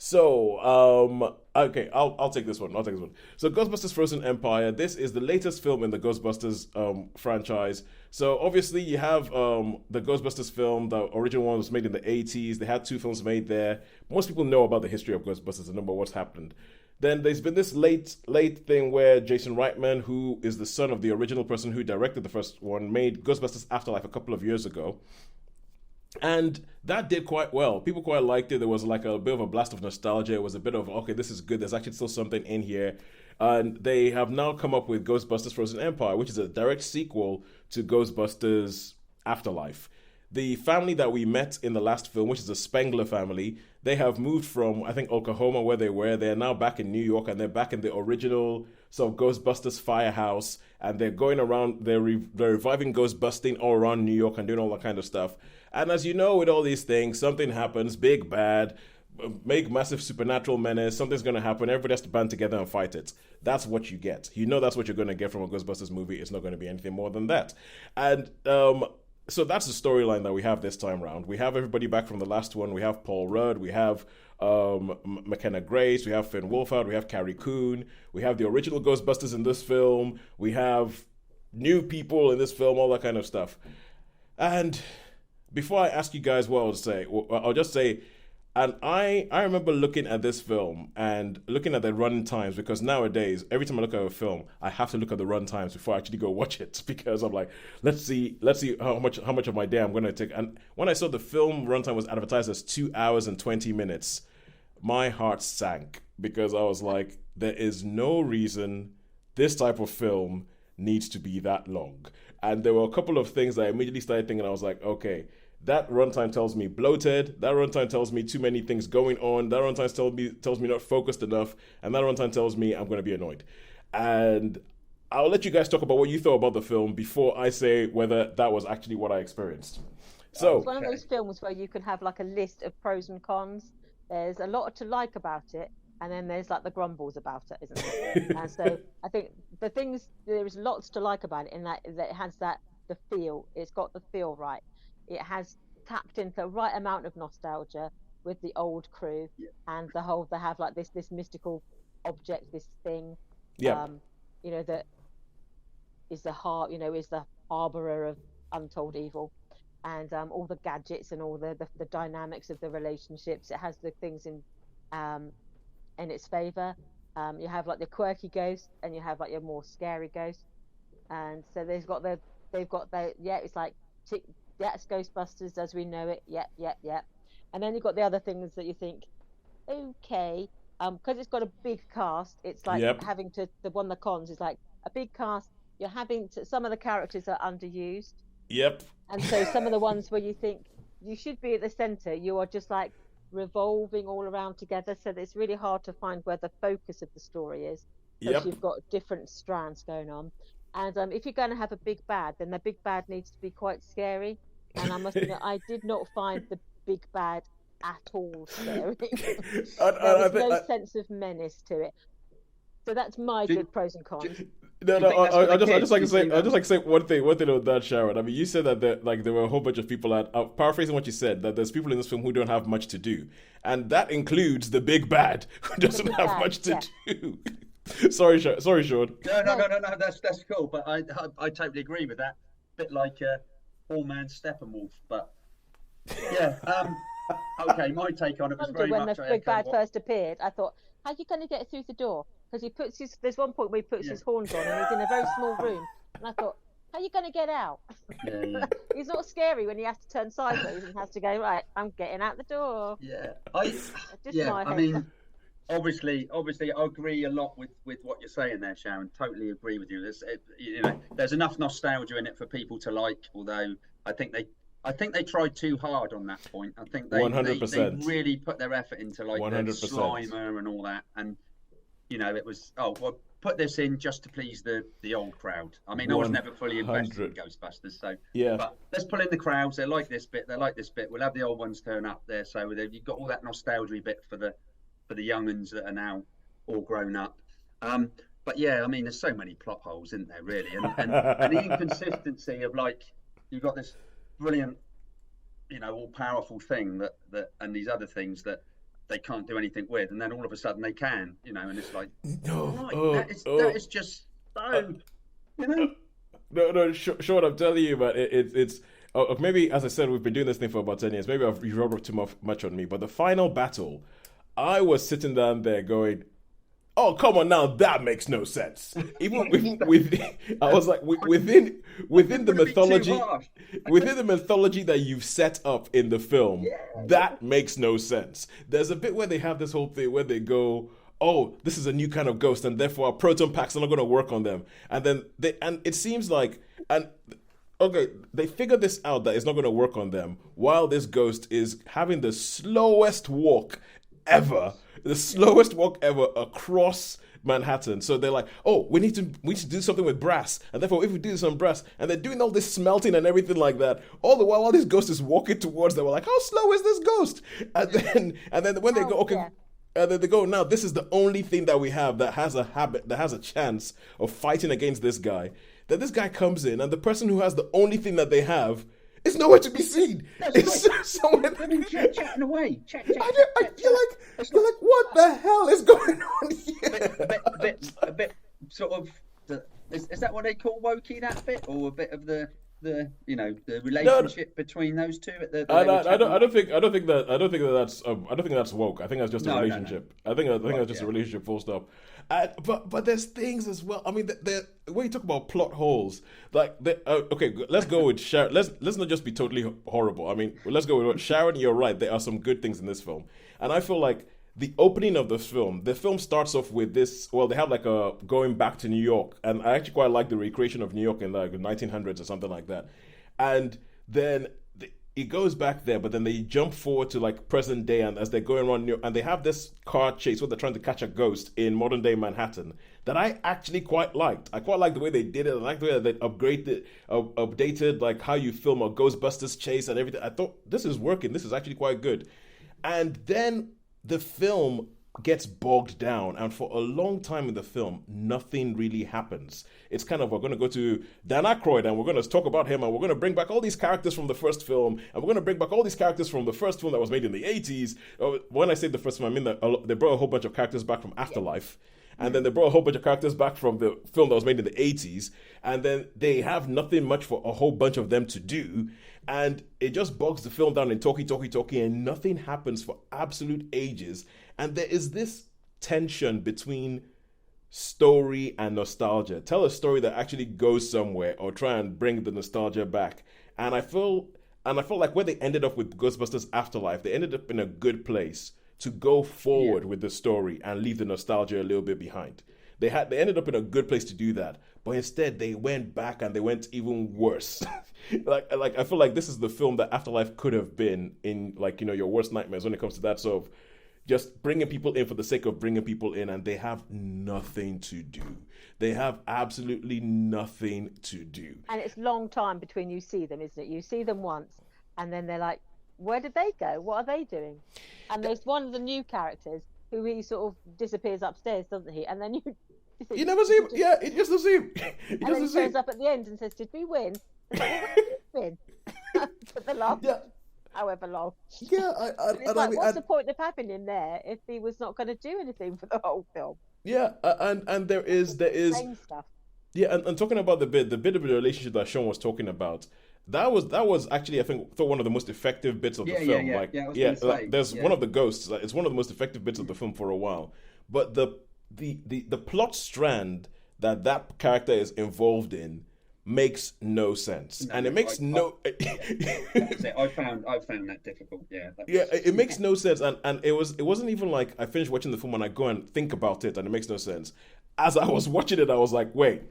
So, okay, I'll take this one. I'll take this one. So, Ghostbusters: Frozen Empire. This is the latest film in the Ghostbusters franchise. So, obviously, you have the Ghostbusters film. The original one was made in the '80s. They had two films made there. Most people know about the history of Ghostbusters and know about what's happened. Then there's been this late thing where Jason Reitman, who is the son of the original person who directed the first one, made Ghostbusters Afterlife a couple of years ago. And that did quite well. People quite liked it. There was like a bit of a blast of nostalgia. It was a bit of, okay, this is good. There's actually still something in here. And they have now come up with Ghostbusters Frozen Empire, which is a direct sequel to Ghostbusters Afterlife. The family that we met in the last film, which is the Spengler family, they have moved from, I think, Oklahoma, where they were. They're now back in New York, and they're back in the original sort of Ghostbusters firehouse. And they're going around, they're reviving Ghostbusting all around New York and doing all that kind of stuff. And as you know, with all these things, something happens, big, bad, make massive supernatural menace, something's going to happen, everybody has to band together and fight it. That's what you get. You know that's what you're going to get from a Ghostbusters movie. It's not going to be anything more than that. And so that's the storyline that we have this time around. We have everybody back from the last one. We have Paul Rudd. We have McKenna Grace. We have Finn Wolfhard. We have Carrie Coon. We have the original Ghostbusters in this film. We have new people in this film, all that kind of stuff. And before I ask you guys what I'll say, I'll just say, and I remember looking at this film and looking at the run times, because nowadays every time I look at a film, I have to look at the run times before I actually go watch it, because I'm like, let's see how much of my day I'm going to take. And when I saw the film runtime was advertised as 2 hours and 20 minutes, my heart sank, because I was like, there is no reason this type of film needs to be that long. And there were a couple of things that I immediately started thinking. I was like, okay, that runtime tells me bloated. That runtime tells me too many things going on. That runtime tells me not focused enough. And that runtime tells me I'm going to be annoyed. And I'll let you guys talk about what you thought about the film before I say whether that was actually what I experienced. It's So, one of those films where you can have like a list of pros and cons. There's a lot to like about it, and then there's like the grumbles about it, isn't there? And so I think there is lots to like about it in that it has the feel. It's got the feel right. It has tapped into the right amount of nostalgia with the old crew, Yeah. and they have like this mystical object, this thing, yep, um, that is the harborer of untold evil, and all the gadgets and all the dynamics of the relationships. It has the things um, in its favor. You have like the quirky ghost, and you have like your more scary ghost, and so they've got yeah, it's like tick, that's Ghostbusters as we know it. Yep, yep, yep. And then you've got the other things that you think, okay, because it's got a big cast. It's like yep, having to the one of the cons is like a big cast. You're having to some of the characters are underused, yep. and so some of the ones where you think you should be at the center, you are just like revolving all around together. So it's really hard to find where the focus of the story is, because Yep. you've got different strands going on. And if you're going to have a big bad, then the big bad needs to be quite scary. And I must admit, I did not find the big bad at all scary. There I was think no sense of menace to it. So that's my Do, good pros and do, cons. do no, you no. think that's for the I kids? just like Do to you say, think I that? just like to say one thing on that, Sharon. I mean, you said that there were a whole bunch of people that, paraphrasing what you said, that there's people in this film who don't have much to do, and that includes the big bad who The doesn't big have bad, much to yeah. do. Sorry, Sean. No, no, No, no, no, no. That's cool. But I totally agree with that. Bit like All Man Steppenwolf. But yeah. Okay. My take on it was wonder very when the much I big echo bad what. first appeared, I thought, how are you going to get through the door? Because there's one point where he puts Yeah. his horns on and he's in a very small room. And I thought, how are you going to get out? Yeah. Yeah. He's not scary when he has to turn sideways and has to go, right, I'm getting out the door. Yeah. Just Yeah. my I head. mean, obviously, I agree a lot with what you're saying there, Sharon. Totally agree with you. There's enough nostalgia in it for people to like. Although I think they, I think they tried too hard on that point. I think One hundred they percent. really put their effort into like One the hundred percent. Slimer and all that, and it was well put this in just to please the old crowd. I mean, I was One never fully invested in hundred. Ghostbusters, so Yeah. but let's pull in the crowds. They like this bit. They like this bit. We'll have the old ones turn up there, so you've got all that nostalgia bit for the young uns that are now all grown up. But yeah, I mean, there's so many plot holes, isn't there, really? And the inconsistency of like you've got this brilliant, all powerful thing that and these other things that they can't do anything with, and then all of a sudden they can, and it's like, No, right, oh, that is just uh, so, you know. no, Sean, I'm telling you, but it's maybe, as I said, we've been doing this thing for about 10 years. Maybe you've rubbed too much on me, but the final battle, I was sitting down there going, "Oh, come on now, that makes no sense." Even with I was like, within the mythology, within the mythology that you've set up in the film, that makes no sense. There's a bit where they have this whole thing where they go, "Oh, this is a new kind of ghost, and therefore our proton packs are not going to work on them." And then it seems like, and okay, they figure this out that it's not going to work on them, while this ghost is having the slowest walk ever, the slowest walk ever across Manhattan. So they're like, "Oh, we need to do something with brass, and therefore if we do this on brass," and they're doing all this smelting and everything like that, all the while this ghost is walking towards them. We're like, "How slow is this ghost?" And then when they go, "Okay." Yeah. And then they go, "Now this is the only thing that we have that has a chance of fighting against this guy." Then this guy comes in, and the person who has the only thing that they have is nowhere to be seen. It's somewhere. Chatting away. I feel like, what the hell is going on here? A bit sort of. Is that what they call wokey? That bit, or a bit of the the relationship between those two? I don't think that's woke. I think that's just a relationship. No. I think that's just a relationship. Full stop. But there's things as well. I mean, when you talk about plot holes, like okay, let's go with Sharon. Let's not just be totally horrible. I mean, let's go with Sharon. You're right. There are some good things in this film, and I feel like the opening of the film starts off with this. Well, they have like a going back to New York, and I actually quite like the recreation of New York in like the 1900s or something like that. And then it goes back there, but then they jump forward to like present day, and as they're going around New York, and they have this car chase where they're trying to catch a ghost in modern day Manhattan that I actually quite liked. I quite liked the way they did it. I liked the way they updated like how you film a Ghostbusters chase and everything. I thought this is working. This is actually quite good. And then the film gets bogged down, and for a long time in the film, nothing really happens. It's kind of, we're going to go to Dan Aykroyd, and we're going to talk about him, and we're going to bring back all these characters from the first film, and we're going to bring back all these characters from the first film that was made in the 80s. When I say the first film, I mean that they brought a whole bunch of characters back from Afterlife, and then they brought a whole bunch of characters back from the film that was made in the 80s, and then they have nothing much for a whole bunch of them to do, and it just bogs the film down in talky, and nothing happens for absolute ages. And there is this tension between story and nostalgia. Tell a story that actually goes somewhere, or try and bring the nostalgia back. And I feel like where they ended up with Ghostbusters Afterlife, they ended up in a good place to go forward with the story and leave the nostalgia a little bit behind. They ended up in a good place to do that, but instead they went back and they went even worse. like I feel like this is the film that Afterlife could have been in, like, your worst nightmares when it comes to that sort of just bringing people in for the sake of bringing people in, and they have nothing to do. They have absolutely nothing to do. And it's a long time between you see them, isn't it? You see them once, and then they're like, where did they go? What are they doing? And there's one of the new characters who he sort of disappears upstairs, doesn't he? And then you never see him. Yeah, it just doesn't see him. And then he turns up at the end and says, "Did we win?" It's like, well, where did we win? For the last however long. Yeah, what's the point of having him there if he was not going to do anything for the whole film? Yeah, and there is same stuff. Yeah, and talking about the bit of the relationship that Sean was talking about, that was actually, I think, one of the most effective bits of the film. There's one of the ghosts. It's one of the most effective bits of the film for a while. But the plot strand that character is involved in makes no sense, and it makes I found that difficult. It makes no sense, and it wasn't even like I finished watching the film and I go and think about it and it makes no sense. As I was watching it, I was like, wait,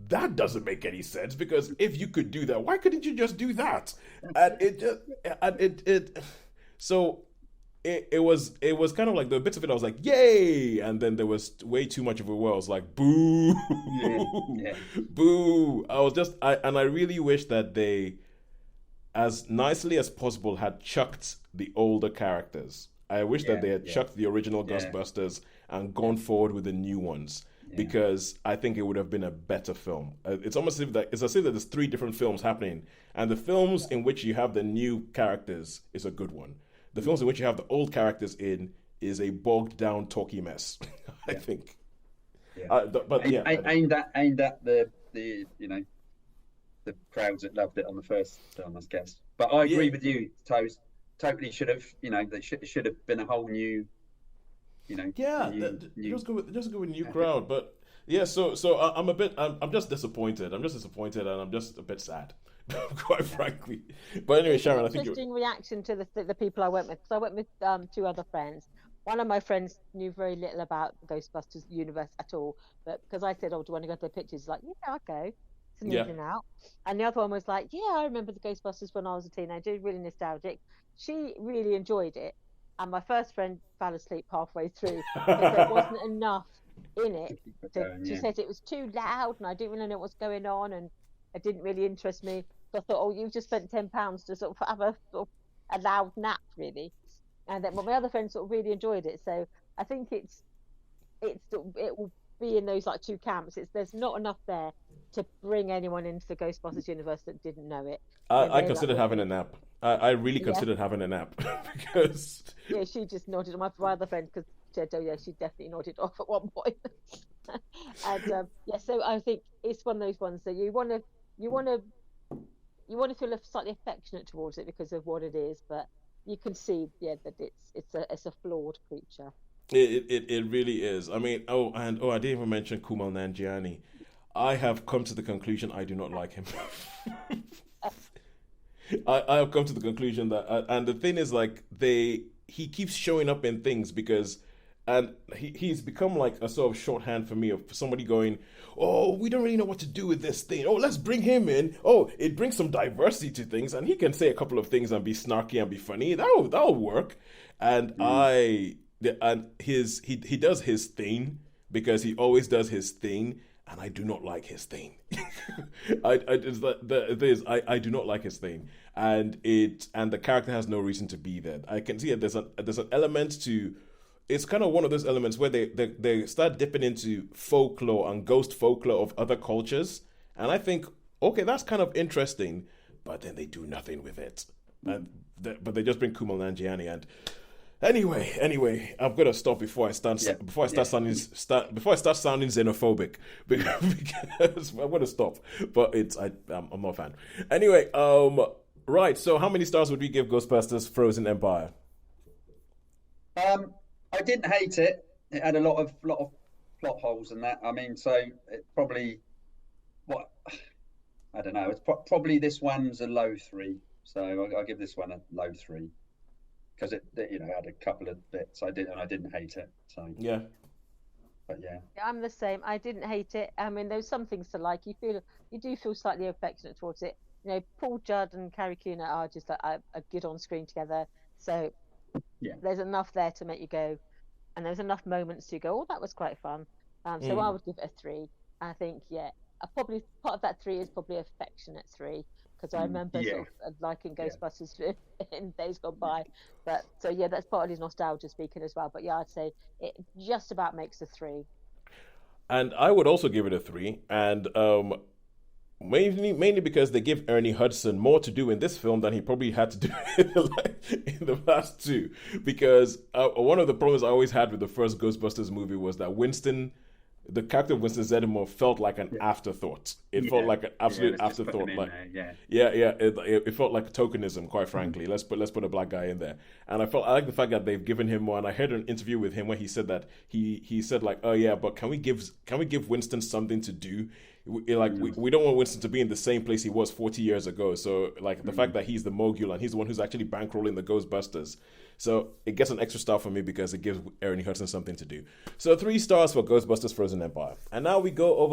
that doesn't make any sense, because if you could do that, why couldn't you just do that? And it was kind of like the bits of it I was like, yay, and then there was way too much of it where I was like, boo. Boo. I really wish that they, as nicely as possible, had chucked the older characters. I wish that they had chucked the original Ghostbusters and gone forward with the new ones, because I think it would have been a better film. It's almost as if there's three different films happening, and the films in which you have the new characters is a good one. The films in which you have the old characters in is a bogged down talky mess. I Yeah. think. Yeah. But yeah, Aimed at the the crowds that loved it on the first film, I guess. But I yeah, agree with you, Toes. Totally should have, they should have been a whole new, a yeah. new. Just go with new Yeah, crowd. But yeah, I'm a bit. I'm just disappointed. I'm just disappointed, and I'm just a bit sad, quite frankly. But anyway, It's an Sharon, I think you're. interesting reaction to the people I went with. So I went with two other friends. One of my friends knew very little about the Ghostbusters universe at all, but because I said, "Oh, do you want to go to the pictures?" He's like, "Yeah, I'll go. It's an Yeah. evening out." And the other one was like, "Yeah, I remember the Ghostbusters when I was a teenager. Really nostalgic." She really enjoyed it, and my first friend fell asleep halfway through because there wasn't enough in it. keep it To, going, she yeah. said it was too loud, and I didn't really know what's going on, and it didn't really interest me. So I thought, "Oh, you've just spent £10 to sort of have a sort of a loud nap, really." And then, but my other friends sort of really enjoyed it. So I think it will be in those like two camps. There's not enough there to bring anyone into the Ghostbusters universe that didn't know it. And I they're like, considered well, having a nap. I really yeah, considered having a nap because yeah. She just nodded. My other friend, because she said, "Oh yeah," she definitely nodded off at one point. And yeah, so I think it's one of those ones that you want to feel slightly affectionate towards it because of what it is, but you can see, yeah, that it's a flawed creature. it really is. I mean, I didn't even mention Kumail Nanjiani. I have come to the conclusion I do not like him. I have come to the conclusion that, and the thing is, like, he keeps showing up in things because, and he's become like a sort of shorthand for me of somebody going, oh, we don't really know what to do with this thing. Oh, let's bring him in. Oh, it brings some diversity to things, and he can say a couple of things and be snarky and be funny. That'll work. And he does his thing because he always does his thing, and I do not like his thing. I do not like his thing, and the character has no reason to be there. I can see it. There's an element to. It's kind of one of those elements where they start dipping into folklore and ghost folklore of other cultures, and I think, okay, that's kind of interesting, but then they do nothing with it, but they just bring Kumail Nanjiani. And anyway, I've got to stop before I start sounding xenophobic because I'm going to stop. But I'm not a fan. Anyway, right. So how many stars would we give Ghostbusters: Frozen Empire? I didn't hate it. It had a lot of plot holes and that. I mean, so it probably what I don't know. It's probably this one's a low 3. So I'll give this one a low 3 because it had a couple of bits I didn't hate it. So Yeah. but yeah. Yeah, I'm the same. I didn't hate it. I mean, there's some things to like. You do feel slightly affectionate towards it. Paul Judd and Carrie Coon are just are good on screen together. So Yeah. there's enough there to make you go, and there's enough moments to go, "Oh, that was quite fun." So I Mm. would give it a 3. I think, yeah, probably part of that 3 is probably affectionate 3 because I remember Yeah. sort of liking Yeah. Ghostbusters in days gone by. But so yeah, that's partly nostalgia speaking as well. But yeah, I'd say it just about makes a 3. And I would also give it a 3, and mainly because they give Ernie Hudson more to do in this film than he probably had to do in the last two. Because one of the problems I always had with the first Ghostbusters movie was that the character of Winston Zeddemore felt like an afterthought. It felt like an absolute let's just put afterthought. him in Like, there, yeah. it felt like tokenism, quite frankly. Let's put a black guy in there. And I like the fact that they've given him more. And I heard an interview with him where he said that he said, like, oh yeah, but can we give Winston something to do? We don't want Winston to be in the same place he was 40 years ago. So like the fact that he's the mogul and he's the one who's actually bankrolling the Ghostbusters. So it gets an extra star for me because it gives Ernie Hudson something to do. So 3 stars for Ghostbusters: Frozen Empire. And now we go over